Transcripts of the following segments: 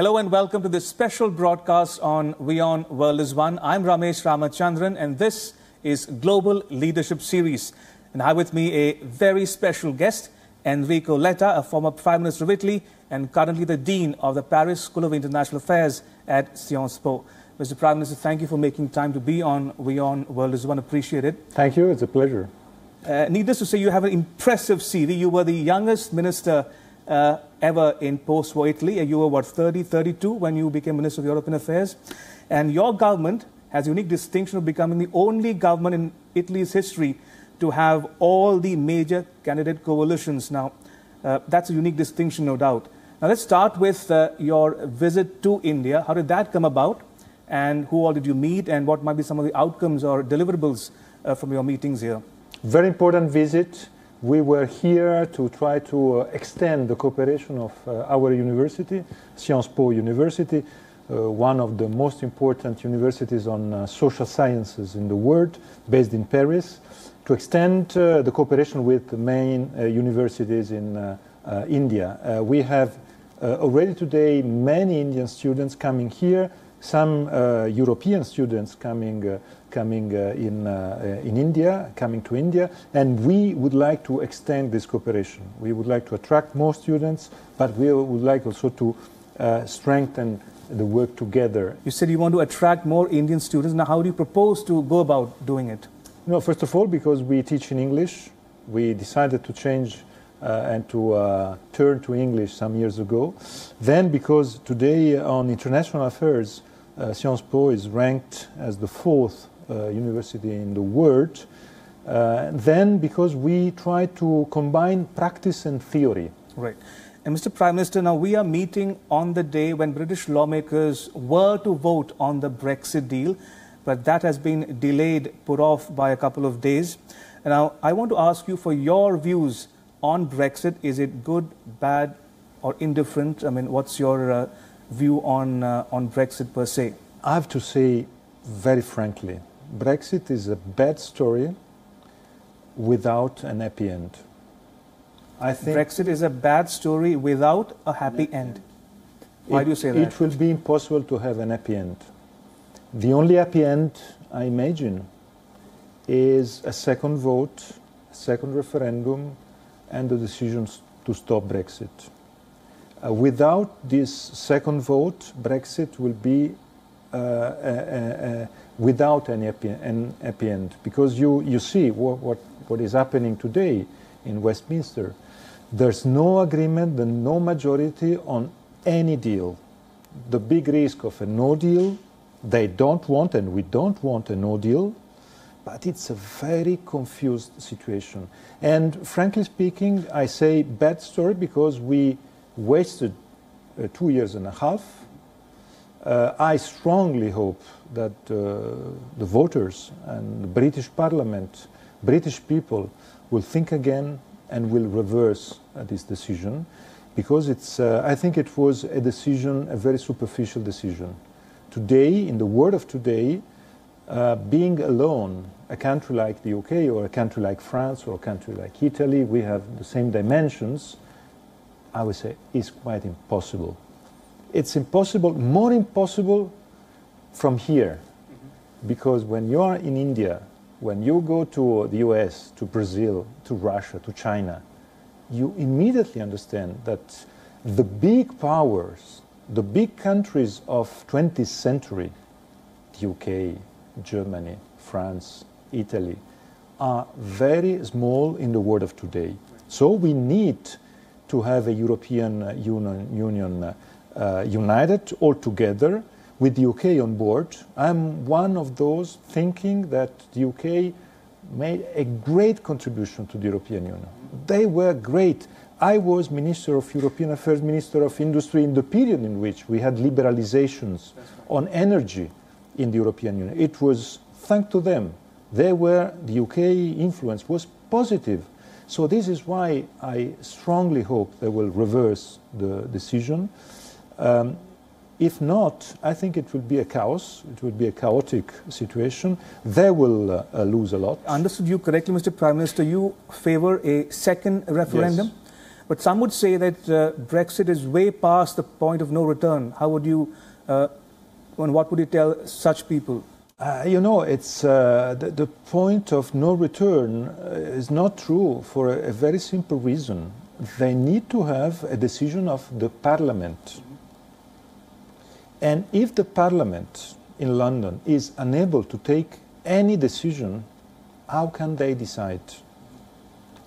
Hello and welcome to this special broadcast on WION World is One. I'm Ramesh Ramachandran and this is Global Leadership Series. And I have with me a very special guest, Enrico Letta, a former Prime Minister of Italy and currently the Dean of the Paris School of International Affairs at Sciences Po. Mr. Prime Minister, thank you for making time to be on WION World is One. Appreciate it. Thank you. It's a pleasure. Needless to say, you have an impressive CV. You were the youngest minister ever in post-war Italy. You were, what, 32 when you became Minister of European Affairs. And your government has a unique distinction of becoming the only government in Italy's history to have all the major candidate coalitions. Now, that's a unique distinction, no doubt. Now, let's start with your visit to India. How did that come about? And who all did you meet? And what might be some of the outcomes or deliverables from your meetings here? Very important visit. We were here to try to extend the cooperation of our university, Sciences Po University, one of the most important universities on social sciences in the world, based in Paris, to extend the cooperation with the main universities in India. We have already today many Indian students coming here, some European students coming in India, coming to India, and we would like to extend this cooperation. We would like to attract more students, but we would like also to strengthen the work together. You said you want to attract more Indian students. Now, how do you propose to go about doing it? No, first of all, because we teach in English, we decided to change and to turn to English some years ago. Then, because today on international affairs, Sciences Po is ranked as the 4th university in the world. Then, because we try to combine practice and theory. Right. And Mr. Prime Minister, now we are meeting on the day when British lawmakers were to vote on the Brexit deal, but that has been delayed, put off by a couple of days. And now, I want to ask you for your views on Brexit. Is it good, bad, or indifferent? I mean, what's your view on Brexit per se? I have to say, very frankly, Brexit is a bad story without an happy end. I think Brexit is a bad story without a happy end. Why do you say that? It will be impossible to have an happy end. The only happy end, I imagine, is a second vote, a second referendum, and the decision to stop Brexit. Without this second vote, Brexit will be without an happy end. Because you see what is happening today in Westminster. There's no agreement, there's no majority on any deal. The big risk of a no deal, they don't want, and we don't want a no deal, but it's a very confused situation. And frankly speaking, I say bad story because we wasted 2 years and a half. I strongly hope that the voters and the British Parliament, British people, will think again and will reverse this decision, because it's, I think it was a decision, a very superficial decision. Today, in the world of today, being alone, a country like the UK or a country like France or a country like Italy, we have the same dimensions, I would say, is quite impossible. It's impossible, more impossible from here, because when you are in India, when you go to the US, to Brazil, to Russia, to China, you immediately understand that the big powers, the big countries of 20th century, the UK, Germany, France, Italy, are very small in the world of today. So we need to have a European Union united all together, with the UK on board. I'm one of those thinking that the UK made a great contribution to the European Union. They were great. I was Minister of European Affairs, Minister of Industry in the period in which we had liberalizations on energy in the European Union. It was thanks to them. They were, the UK influence was positive. So this is why I strongly hope they will reverse the decision. If not, I think it will be a chaos. It will be a chaotic situation. They will lose a lot. Understood you correctly, Mr. Prime Minister. You favor a second referendum? Yes. But some would say that Brexit is way past the point of no return. How would you, what would you tell such people? You know, it's the point of no return is not true for a very simple reason. They need to have a decision of the Parliament. And if the Parliament in London is unable to take any decision, how can they decide?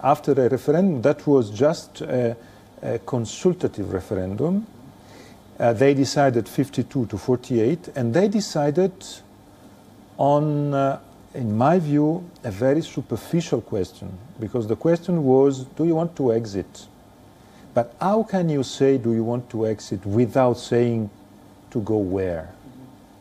After a referendum that was just a consultative referendum, they decided 52 to 48, and they decided on, in my view, a very superficial question, because the question was, do you want to exit? But how can you say, do you want to exit, without saying to go where?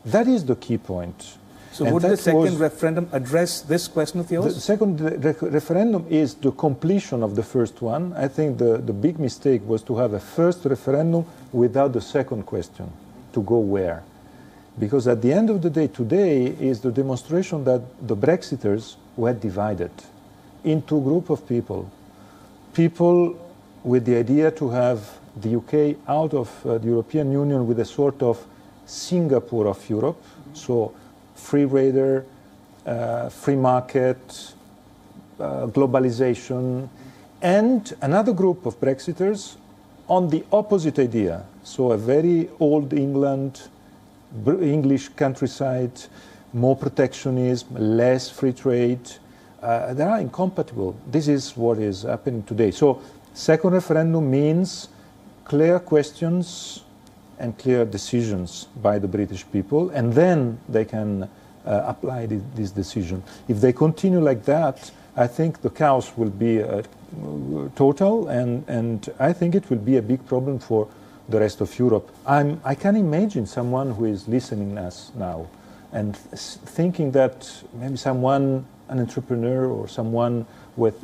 That is the key point. So would the second referendum address this question of yours? The second referendum is the completion of the first one. I think the big mistake was to have a first referendum without the second question, to go where? Because at the end of the day, today is the demonstration that the Brexiters were divided into a group of people. People with the idea to have the UK out of the European Union with a sort of Singapore of Europe, so free trader, free market, globalization, and another group of Brexiters on the opposite idea, so a very old England, English countryside, more protectionism, less free trade. They are incompatible. This is what is happening today. So second referendum means clear questions and clear decisions by the British people, and then they can apply this decision. If they continue like that, I think the chaos will be total, and I think it will be a big problem for the rest of Europe. I can imagine someone who is listening us now and thinking that maybe someone, an entrepreneur or someone with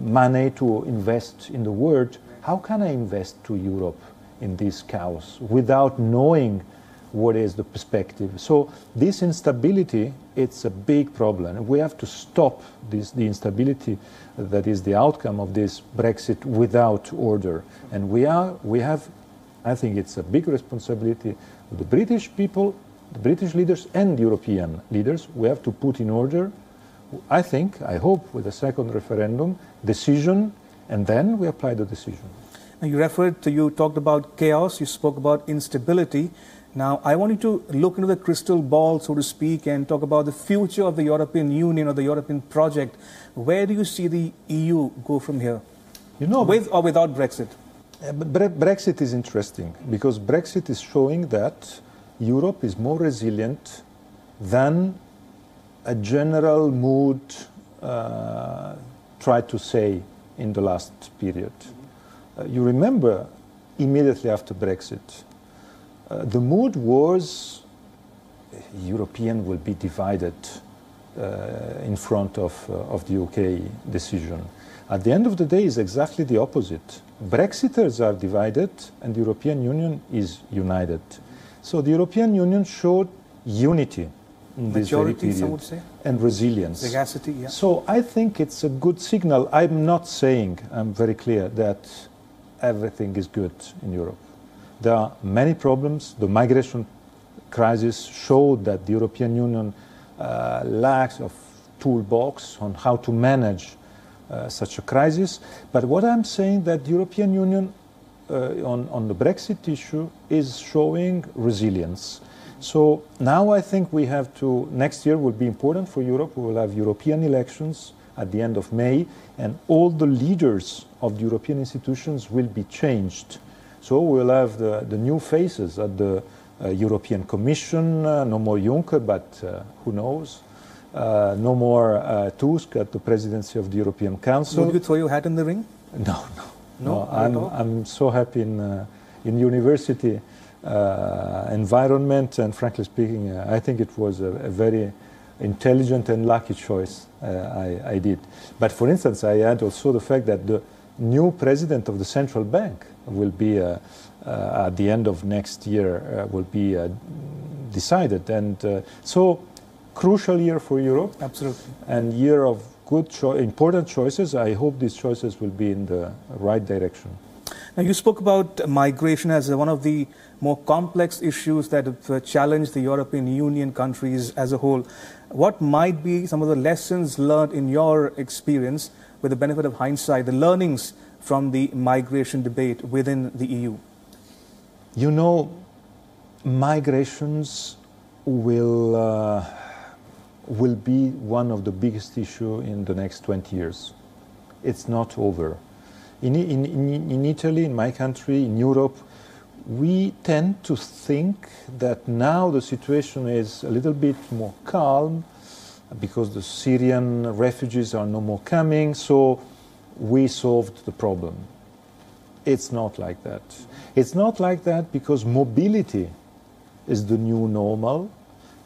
money to invest in the world, how can I invest to Europe in this chaos without knowing what is the perspective? So this instability, it's a big problem. We have to stop the instability that is the outcome of this Brexit without order. And we have, I think it's a big responsibility of the British people, the British leaders and European leaders. We have to put in order, I think, I hope, with a second referendum, decision, and then we apply the decision. Now you talked about chaos, you spoke about instability. Now, I want you to look into the crystal ball, so to speak, and talk about the future of the European Union or the European project. Where do you see the EU go from here? You know, with or without Brexit? Brexit is interesting because Brexit is showing that Europe is more resilient than a general mood tried to say in the last period. You remember immediately after Brexit, the mood was European will be divided in front of the UK decision. At the end of the day, it's exactly the opposite. Brexiters are divided and the European Union is united. So the European Union showed unity in this very period, some would say, and resilience. Sagacity, yeah. So I think it's a good signal. I'm not saying, I'm very clear, that everything is good in Europe. There are many problems. The migration crisis showed that the European Union lacks of toolbox on how to manage such a crisis. But what I'm saying that the European Union on the Brexit issue is showing resilience. So now I think we have to, next year will be important for Europe. We will have European elections at the end of May, and all the leaders of the European institutions will be changed. So we'll have the new faces at the European Commission, no more Juncker, but who knows? No more Tusk at the presidency of the European Council. Would you throw your hat in the ring? No. I'm so happy in university environment, and frankly speaking, I think it was a very intelligent and lucky choice I did. But for instance, I had also the fact that the new president of the central bank will be at the end of next year will be decided, and so crucial year for Europe. Absolutely. And year of good important choices. I hope these choices will be in the right direction. Now, you spoke about migration as one of the more complex issues that have challenged the European Union countries as a whole. What might be some of the lessons learned in your experience, with the benefit of hindsight, the learnings from the migration debate within the EU? You know, migrations will be one of the biggest issues in the next 20 years. It's not over. In Italy, in my country, in Europe, we tend to think that now the situation is a little bit more calm because the Syrian refugees are no more coming, so we solved the problem. It's not like that. It's not like that because mobility is the new normal,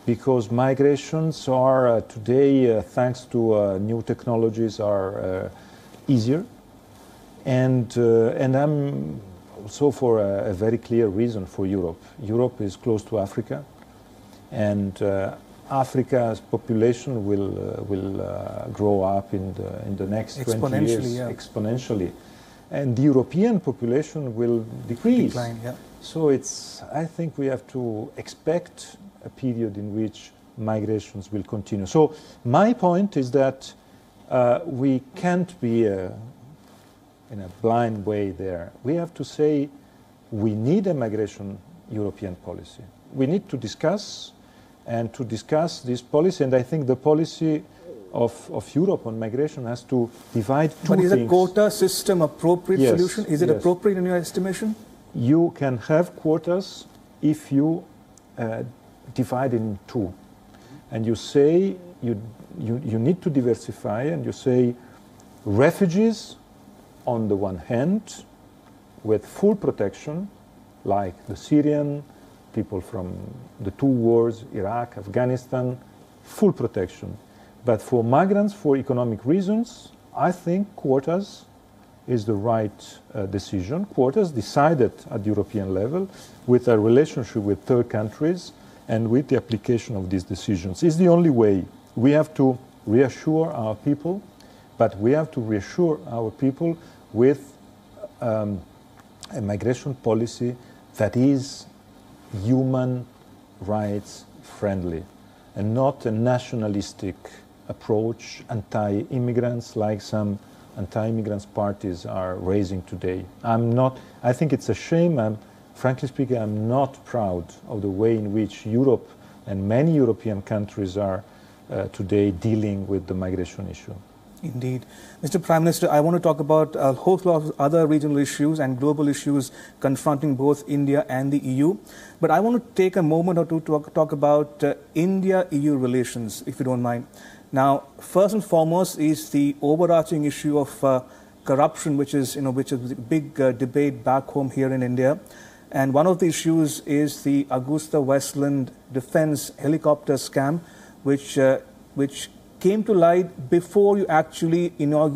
because migrations are today, thanks to new technologies, are easier. And I'm also for a very clear reason for Europe. Europe is close to Africa, and Africa's population will grow up in the next 20 years exponentially, and the European population will decrease. Decline, yeah. So I think we have to expect a period in which migrations will continue. So my point is that we can't be in a blind way there. We have to say we need a migration European policy. We need to discuss this policy, and I think the policy of Europe on migration has to divide two things. But is a quota system appropriate solution? Is it appropriate in your estimation? You can have quotas if you divide in two. And you say you need to diversify, and you say refugees on the one hand with full protection, like the Syrian, people from the two wars, Iraq, Afghanistan, full protection. But for migrants, for economic reasons, I think quotas is the right decision. Quotas decided at the European level with a relationship with third countries and with the application of these decisions is the only way. We have to reassure our people, but we have to reassure our people with a migration policy that is human rights friendly and not a nationalistic approach, anti-immigrants, like some anti-immigrants parties are raising today. I think it's a shame. Frankly speaking, I'm not proud of the way in which Europe and many European countries are today dealing with the migration issue. Indeed. Mr. Prime Minister, I want to talk about a whole lot of other regional issues and global issues confronting both India and the EU. But I want to take a moment or two to talk about India-EU relations, if you don't mind. Now, first and foremost is the overarching issue of corruption, which is a big debate back home here in India. And one of the issues is the AgustaWestland defense helicopter scam, which came to light before you actually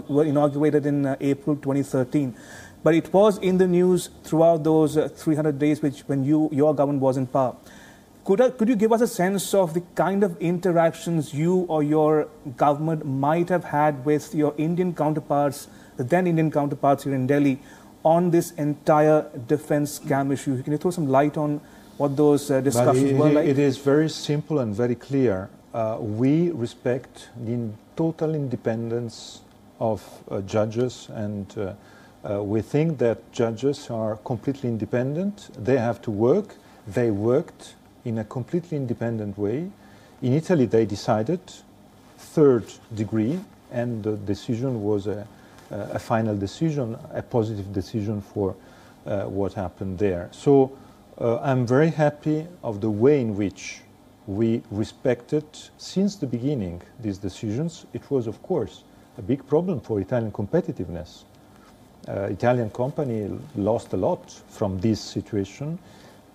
were inaugurated in April 2013. But it was in the news throughout those 300 days when your government was in power. Could you give us a sense of the kind of interactions you or your government might have had with your Indian counterparts, the then Indian counterparts here in Delhi, on this entire defense scam issue? Can you throw some light on what those discussions were like? It is very simple and very clear. We respect the total independence of judges, and we think that judges are completely independent. They have to work. They worked in a completely independent way. In Italy, they decided third degree, and the decision was a final decision, a positive decision for what happened there. So I'm very happy of the way in which we respected, since the beginning, these decisions. It was, of course, a big problem for Italian competitiveness. Italian company lost a lot from this situation.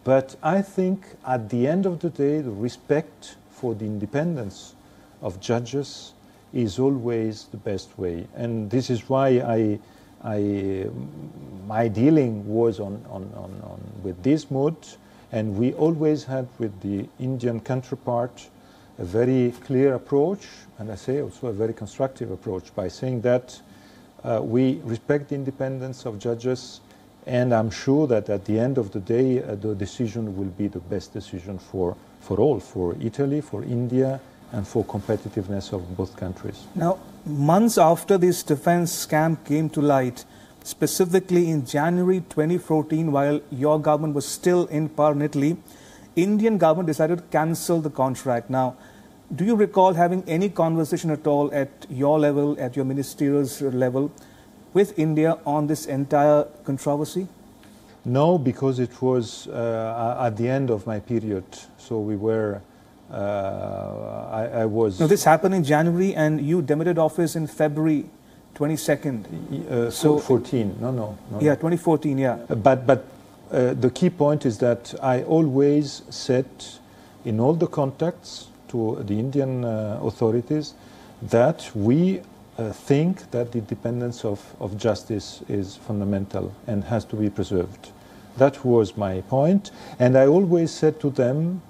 But I think at the end of the day, the respect for the independence of judges is always the best way. And this is why my dealing was with this mood. And we always had with the Indian counterpart a very clear approach, and I say also a very constructive approach, by saying that we respect the independence of judges, And I'm sure that at the end of the day, the decision will be the best decision for all, for Italy, for India, and for competitiveness of both countries. Now, months after this defense scam came to light, specifically in January 2014, while your government was still in power in Italy, Indian government decided to cancel the contract. Now, do you recall having any conversation at all at your level, at your ministerial level, with India on this entire controversy? No, because it was at the end of my period. So we were, I was... No, this happened in January and you demitted office in February 22nd. So 14, no. Yeah, 2014, yeah. But the key point is that I always said in all the contacts to the Indian authorities that we think that the independence of justice is fundamental and has to be preserved. That was my point. And I always said to them,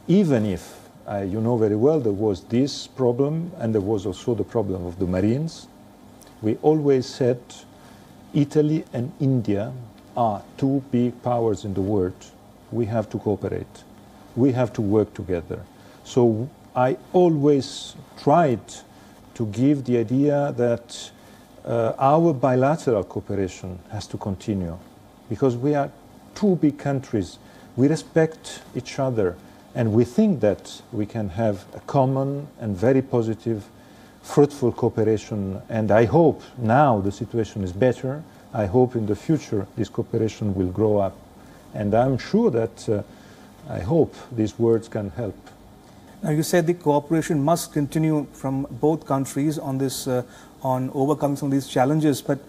even if, you know very well, there was this problem and there was also the problem of the Marines, we always said Italy and India are two big powers in the world. We have to cooperate. We have to work together. So I always tried to give the idea that our bilateral cooperation has to continue because we are two big countries. We respect each other and we think that we can have a common and very positive, fruitful cooperation. And I hope now the situation is better. I hope in the future this cooperation will grow up. And I'm sure that I hope these words can help. Now, you said the cooperation must continue from both countries on this, on overcoming some of these challenges. But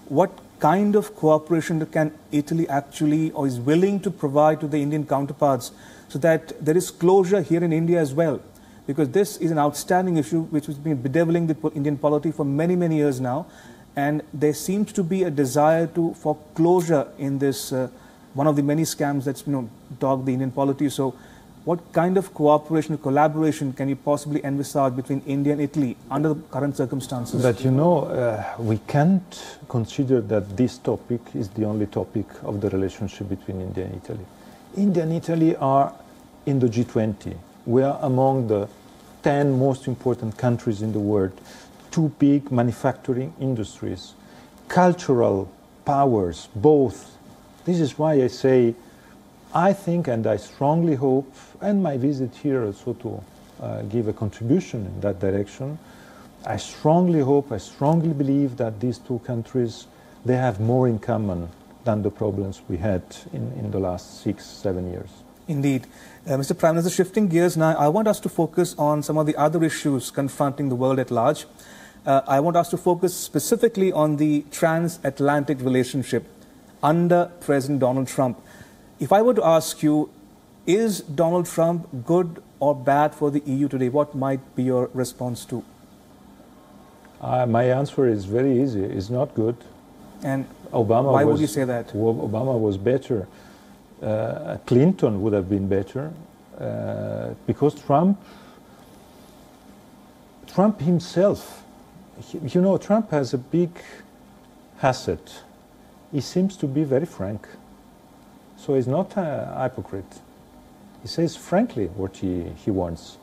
what kind of cooperation can Italy actually, or is willing to provide to the Indian counterparts, so that there is closure here in India as well? Because this is an outstanding issue which has been bedeviling the Indian polity for many, many years now, and there seems to be a desire for closure in this one of the many scams that's dogged the Indian polity. So, what kind of cooperation, collaboration can you possibly envisage between India and Italy under the current circumstances? But we can't consider that this topic is the only topic of the relationship between India and Italy. India and Italy are in the G20. We are among the 10 most important countries in the world, two big manufacturing industries, cultural powers, both. This is why I say I think and I strongly hope, and my visit here also to give a contribution in that direction, I strongly hope, I strongly believe that these two countries, they have more in common than the problems we had in the last 6-7 years. Indeed. Mr. Prime Minister, shifting gears now, I want us to focus on some of the other issues confronting the world at large. I want us to focus specifically on the transatlantic relationship under President Donald Trump. If I were to ask you, is Donald Trump good or bad for the EU today, what might be your response to? My answer is very easy. It's not good. And why would you say that? Obama was better. Clinton would have been better because Trump himself, Trump has a big asset. He seems to be very frank. So he's not a hypocrite. He says frankly what he wants.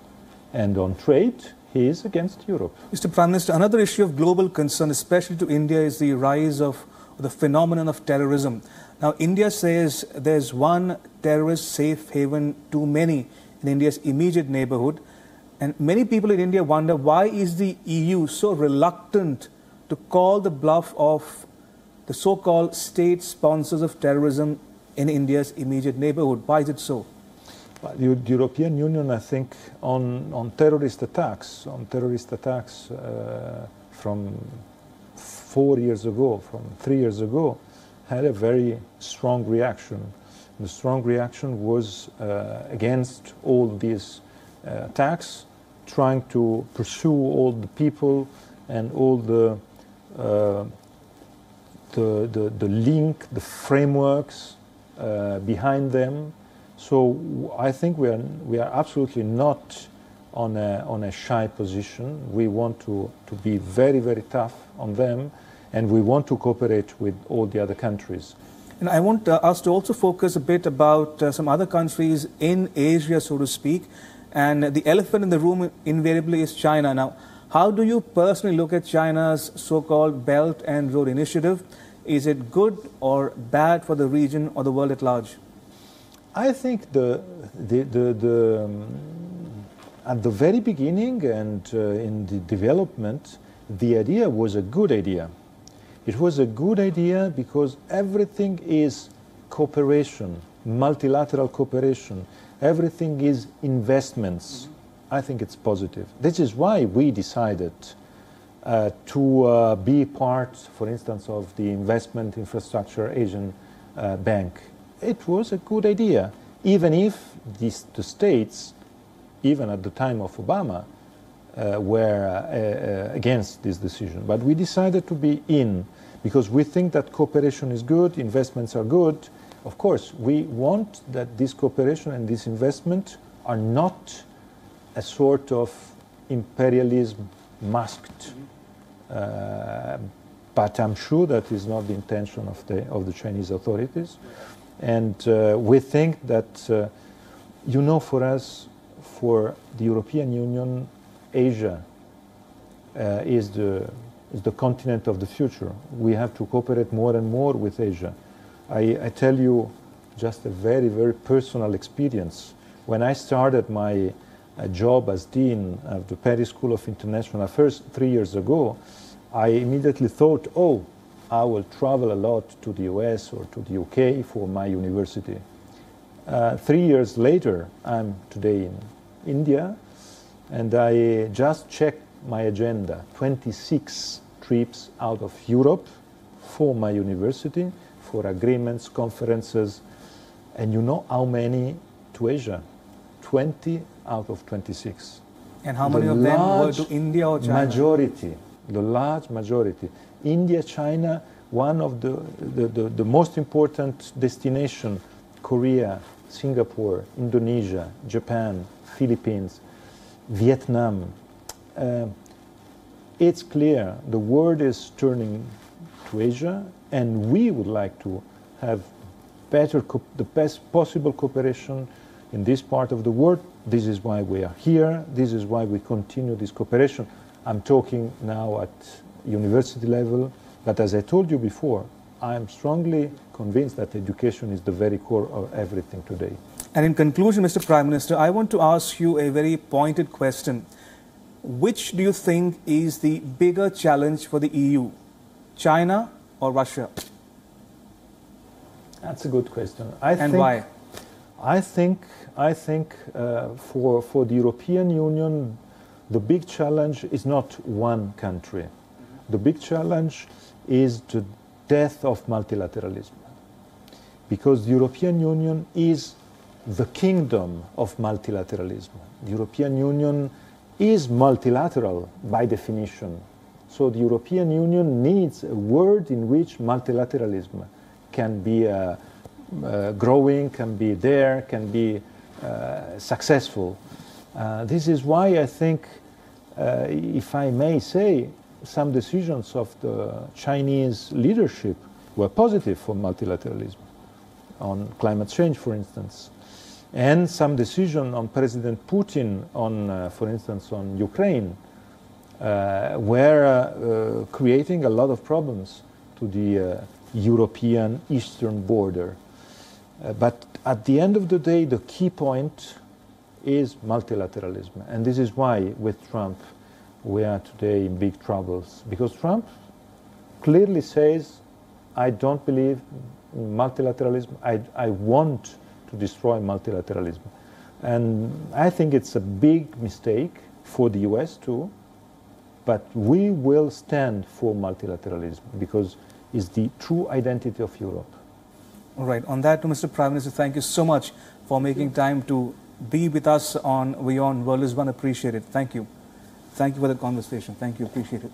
And on trade, he is against Europe. Mr. Prime Minister, another issue of global concern, especially to India, is the rise of the phenomenon of terrorism. Now, India says there's one terrorist safe haven too many in India's immediate neighborhood. And many people in India wonder, why is the EU so reluctant to call the bluff of the so-called state sponsors of terrorism in India's immediate neighborhood? Why is it so? The European Union, I think, on terrorist attacks, from 4 years ago, from 3 years ago, had a very strong reaction. The strong reaction was against all these attacks, trying to pursue all the people and all the link, the frameworks behind them. So I think we are absolutely not on a shy position. We want to be very, very tough on them, and we want to cooperate with all the other countries. And I want us to also focus a bit about some other countries in Asia, so to speak. And the elephant in the room invariably is China. Now, how do you personally look at China's so-called Belt and Road Initiative? Is it good or bad for the region or the world at large? I think at the very beginning and in the development, the idea was a good idea. It was a good idea because everything is cooperation, multilateral cooperation. Everything is investments. I think it's positive. This is why we decided to be part, for instance, of the Investment Infrastructure Asian Bank. It was a good idea, even if the states, even at the time of Obama, were against this decision. But we decided to be in because we think that cooperation is good, investments are good. Of course, we want that this cooperation and this investment are not a sort of imperialism masked. But I'm sure that is not the intention of the Chinese authorities. And we think that, you know, for us, for the European Union, Asia is the continent of the future. We have to cooperate more and more with Asia. I tell you just a very, very personal experience. When I started my job as Dean of the Paris School of International Affairs 3 years ago, I immediately thought, oh, I will travel a lot to the US or to the UK for my university. 3 years later, I'm today in India, and I just checked my agenda, 26 trips out of Europe for my university, for agreements, conferences, and you know how many to Asia? 20 out of 26. And how many of them were to India or China? Majority, the large majority. India, China, one of the most important destination, Korea, Singapore, Indonesia, Japan, Philippines, Vietnam. It's clear the world is turning to Asia, and we would like to have the best possible cooperation in this part of the world. This is why we are here. This is why we continue this cooperation. I'm talking now at university level, but as I told you before, I am strongly convinced that education is the very core of everything today. And in conclusion, Mr. Prime Minister, I want to ask you a very pointed question. Which do you think is the bigger challenge for the EU, China or Russia? That's a good question. Why? I think for the European Union, the big challenge is not one country. The big challenge is the death of multilateralism. Because the European Union is the kingdom of multilateralism. The European Union is multilateral by definition. So the European Union needs a world in which multilateralism can be growing, can be there, can be successful. This is why I think, if I may say, some decisions of the Chinese leadership were positive for multilateralism, on climate change, for instance. And some decision on President Putin on, for instance, on Ukraine, were creating a lot of problems to the European eastern border. But at the end of the day, the key point is multilateralism. And this is why, with Trump, we are today in big troubles. Because Trump clearly says, I don't believe in multilateralism. I want to destroy multilateralism. And I think it's a big mistake for the US too, but we will stand for multilateralism because it's the true identity of Europe. All right. On that, Mr. Prime Minister, thank you so much for making time to be with us on WION World is One. Appreciate it. Thank you. Thank you for the conversation. Thank you. Appreciate it.